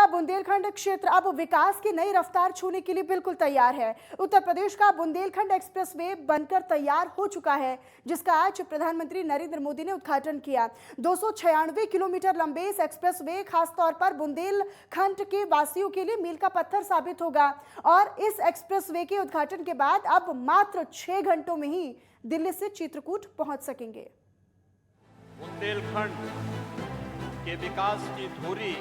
बुंदेलखंड क्षेत्र अब विकास की नई रफ्तार छूने के लिए बिल्कुल तैयार है। उत्तर प्रदेश का बुंदेलखंड एक्सप्रेसवे बनकर तैयार हो चुका है, जिसका आज प्रधानमंत्री नरेंद्र मोदी ने उद्घाटन किया। 296 किलोमीटर लंबे इस एक्सप्रेसवे खासतौर पर बुंदेलखंड के वासियों के लिए मील का पत्थर साबित होगा और इस एक्सप्रेसवे के उद्घाटन के बाद अब मात्र 6 घंटों में ही दिल्ली से चित्रकूट पहुंच सकेंगे। बुंदेलखंड के विकास की धुरी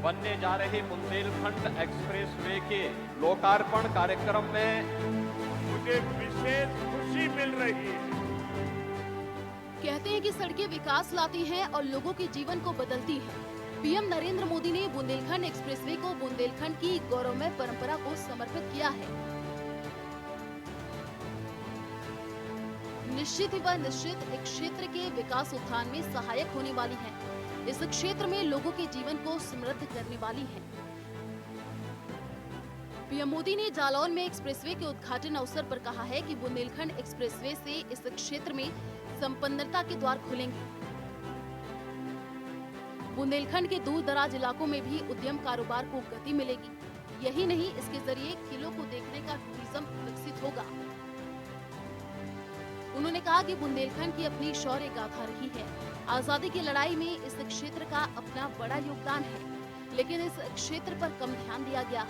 बनने जा रहे बुंदेलखंड एक्सप्रेसवे के लोकार्पण कार्यक्रम में मुझे विशेष खुशी मिल रही है। कहते हैं कि सड़कें विकास लाती हैं और लोगों के जीवन को बदलती हैं। पीएम नरेंद्र मोदी ने बुंदेलखंड एक्सप्रेसवे को बुंदेलखंड की गौरवमय परंपरा को समर्पित किया है। निश्चित ही वह निश्चित एक क्षेत्र के विकास उत्थान में सहायक होने वाली है। इस क्षेत्र में लोगों के जीवन को समृद्ध करने वाली है। पीएम मोदी ने जालौन में एक्सप्रेसवे के उद्घाटन अवसर पर कहा है कि बुंदेलखंड एक्सप्रेसवे से इस क्षेत्र में संपन्नता के द्वार खुलेंगे। बुंदेलखंड के दूर दराज इलाकों में भी उद्यम कारोबार को गति मिलेगी। यही नहीं, इसके जरिए किलों को देखने का टूरिज्म विकसित होगा। उन्होंने कहा कि बुंदेलखंड की अपनी शौर्य गाथा रही है। आजादी की लड़ाई में इस क्षेत्र का अपना बड़ा योगदान है, लेकिन इस क्षेत्र पर कम ध्यान दिया गया।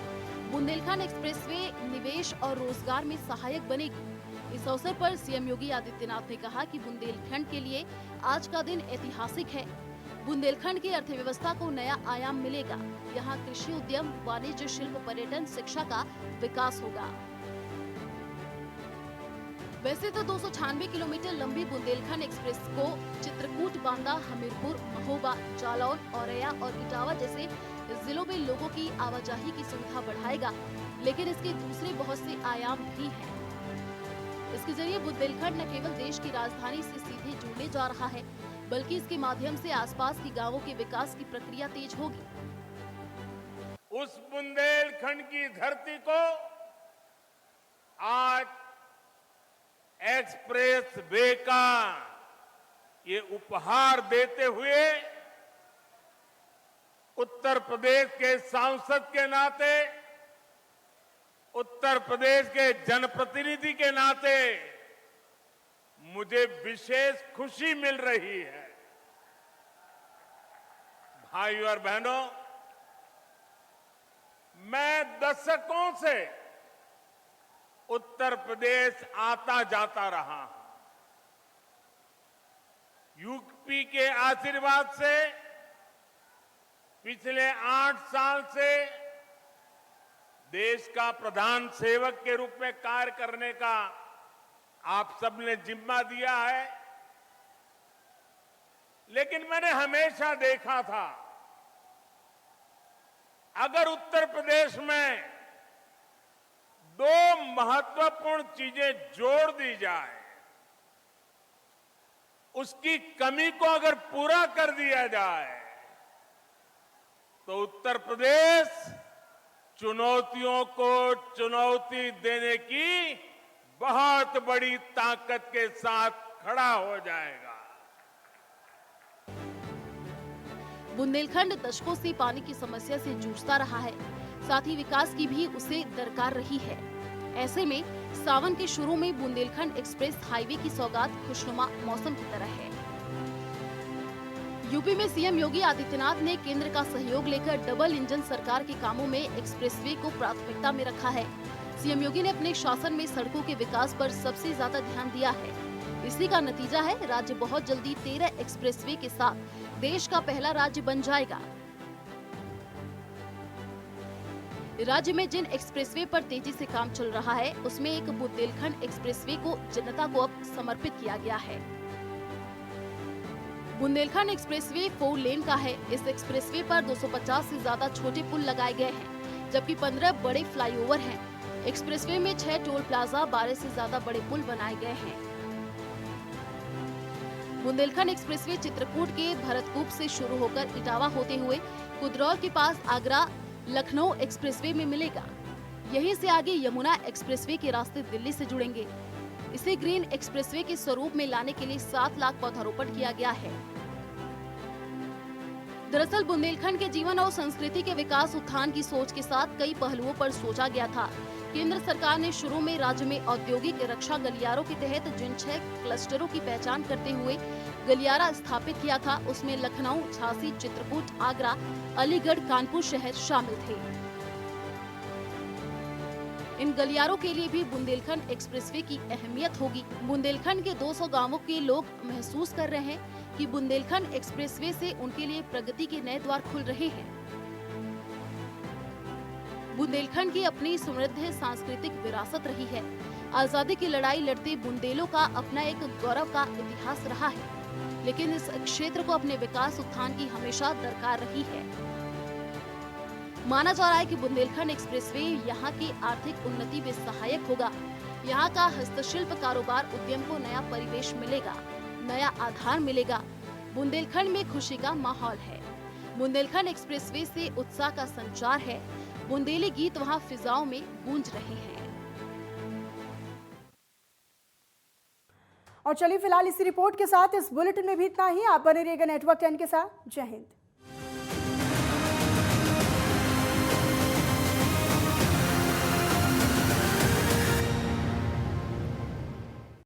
बुंदेलखंड एक्सप्रेसवे निवेश और रोजगार में सहायक बनेगी। इस अवसर पर सीएम योगी आदित्यनाथ ने कहा कि बुंदेलखंड के लिए आज का दिन ऐतिहासिक है। बुंदेलखंड की अर्थव्यवस्था को नया आयाम मिलेगा। यहाँ कृषि उद्यम, वाणिज्य, शिल्प, पर्यटन, शिक्षा का विकास होगा। वैसे तो 296 किलोमीटर लंबी बुंदेलखंड एक्सप्रेस को चित्रकूट, बांदा, हमीरपुर, महोबा, जालौन, औरैया और इटावा जैसे जिलों में लोगों की आवाजाही की सुविधा बढ़ाएगा, लेकिन इसके दूसरे बहुत से आयाम भी हैं। इसके जरिए बुंदेलखंड न केवल देश की राजधानी से सीधे जुड़ने जा रहा है, बल्कि इसके माध्यम से आसपास के गांवों के विकास की प्रक्रिया तेज होगी। उस बुंदेलखंड की धरती को आज एक्सप्रेस वे का ये उपहार देते हुए उत्तर प्रदेश के सांसद के नाते, उत्तर प्रदेश के जनप्रतिनिधि के नाते मुझे विशेष खुशी मिल रही है। भाइयों और बहनों, मैं दशकों से उत्तर प्रदेश आता जाता रहा हूं। यूपी के आशीर्वाद से पिछले 8 साल से देश का प्रधान सेवक के रूप में कार्य करने का आप सबने जिम्मा दिया है। लेकिन मैंने हमेशा देखा था, अगर उत्तर प्रदेश में 2 महत्वपूर्ण चीजें जोड़ दी जाए, उसकी कमी को अगर पूरा कर दिया जाए, तो उत्तर प्रदेश चुनौतियों को चुनौती देने की बहुत बड़ी ताकत के साथ खड़ा हो जाएगा। बुंदेलखंड दशकों से पानी की समस्या से जूझता रहा है, साथ ही विकास की भी उसे दरकार रही है। ऐसे में सावन के शुरू में बुंदेलखंड एक्सप्रेस हाईवे की सौगात खुशनुमा मौसम की तरह है। यूपी में सीएम योगी आदित्यनाथ ने केंद्र का सहयोग लेकर डबल इंजन सरकार के कामों में एक्सप्रेसवे को प्राथमिकता में रखा है। सीएम योगी ने अपने शासन में सड़कों के विकास पर सबसे ज्यादा ध्यान दिया है। इसी का नतीजा है, राज्य बहुत जल्दी 13 एक्सप्रेसवे के साथ देश का पहला राज्य बन जाएगा। राज्य में जिन एक्सप्रेसवे पर तेजी से काम चल रहा है, उसमें एक बुंदेलखंड एक्सप्रेसवे को जनता को अब समर्पित किया गया है। बुंदेलखंड एक्सप्रेसवे 4 लेन का है। इस एक्सप्रेसवे पर 250 से ज्यादा छोटे पुल लगाए गए हैं, जबकि 15 बड़े फ्लाईओवर हैं। एक्सप्रेसवे में 6 टोल प्लाजा, 12 से ज्यादा बड़े पुल बनाए गए हैं। बुंदेलखंड एक्सप्रेसवे चित्रकूट के भरतकूप से शुरू होकर इटावा होते हुए कुदरौल के पास आगरा लखनऊ एक्सप्रेसवे में मिलेगा। यहीं से आगे यमुना एक्सप्रेसवे के रास्ते दिल्ली से जुड़ेंगे। इसे ग्रीन एक्सप्रेसवे के स्वरूप में लाने के लिए 7 लाख पौधारोपण किया गया है। दरअसल बुंदेलखंड के जीवन और संस्कृति के विकास उत्थान की सोच के साथ कई पहलुओं पर सोचा गया था। केंद्र सरकार ने शुरू में राज्य में औद्योगिक रक्षा गलियारों के तहत जिन 6 क्लस्टरों की पहचान करते हुए गलियारा स्थापित किया था, उसमें लखनऊ, झांसी, चित्रकूट, आगरा, अलीगढ़, कानपुर शहर शामिल थे। इन गलियारों के लिए भी बुंदेलखंड एक्सप्रेसवे की अहमियत होगी। बुंदेलखंड के 200 गांवों के लोग महसूस कर रहे हैं कि बुंदेलखंड एक्सप्रेसवे से उनके लिए प्रगति के नए द्वार खुल रहे हैं। बुंदेलखंड की अपनी समृद्ध सांस्कृतिक विरासत रही है। आजादी की लड़ाई लड़ते बुंदेलों का अपना एक गौरव का इतिहास रहा है, लेकिन इस क्षेत्र को अपने विकास उत्थान की हमेशा दरकार रही है। माना जा रहा है कि बुंदेलखंड एक्सप्रेसवे यहाँ की आर्थिक उन्नति में सहायक होगा। यहाँ का हस्तशिल्प कारोबार उद्यम को नया परिवेश मिलेगा, नया आधार मिलेगा। बुंदेलखंड में खुशी का माहौल है। बुंदेलखंड एक्सप्रेसवे से उत्साह का संचार है। बुंदेली गीत वहाँ फिजाओं में गूंज रहे हैं। और चलिए फिलहाल इसी रिपोर्ट के साथ इस बुलेटिन में भी इतना ही। आप बने रहिएगा नेटवर्क 10 के साथ। जय हिंद।